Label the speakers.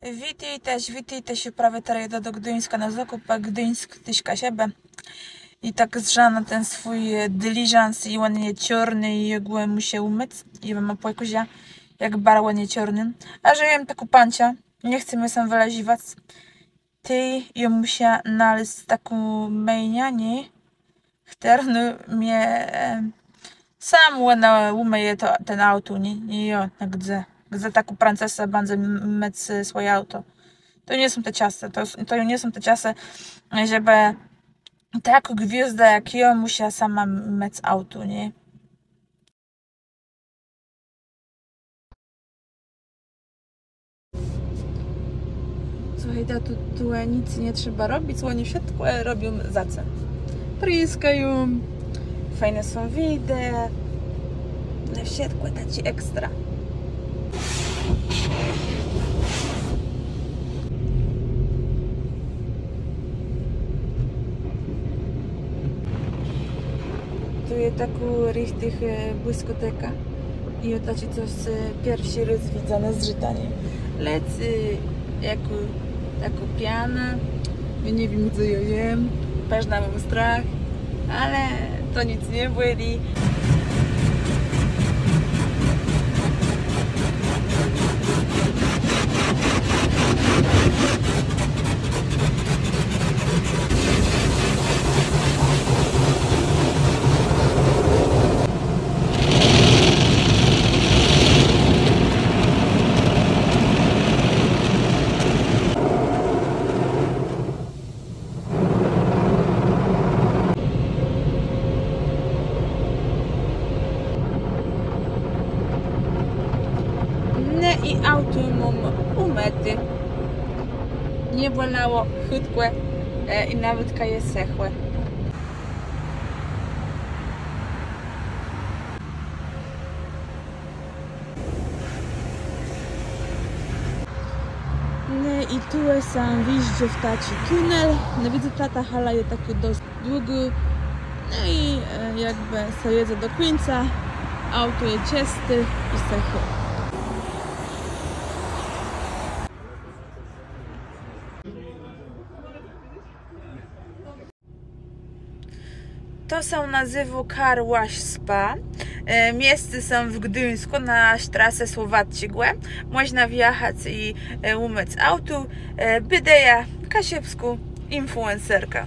Speaker 1: Witajcie się prawie teraz jedę do Gdyńska na zakup, a Gdyńsk tyśka siebie. I tak zżana ten swój dyliżans i ładnie czarny i ogółem mu się umyć. I mam opłekuzia jak bar ładnie czarny. A że jem taką pancia, nie chcę mnie sam wylaziwać. Ty ją musia naleźć taką mejnianie. Chterny mnie sam ładnie umyje ten auto, nie jo, gdzie taką princesę będę mieć swoje auto. To nie są te czasy, to nie są te czasy, żeby taką gwiazdę jak ja musiała sama mieć auto, nie? Słuchaj, tu nic nie trzeba robić, oni wszystko robią za co. Pryskają, fajne są widy, wszystko da ci ekstra. Tu jest taką richtig błyskoteka i otaci coś pierwszy raz widzę na zżytanie. Lecy taką pianę, nie wiem co ja jem, pewna mam strach, ale to nic nie boli. I auto mam umyty. Nie bolało, chudkłe i nawet kaje sechłe. I tu sam wyjście w taci tunel. No widzę, ta hala jest taki dość długi. No i jakby sobie jedzie do końca. Auto jest czyste i sechłe. To się nazywa Car Wash Spa. Miejsce są w Gdyńsku na Strasse Słowacigłe. Można wjechać i umyć auto. Będę ja Kasiewsku influencerka.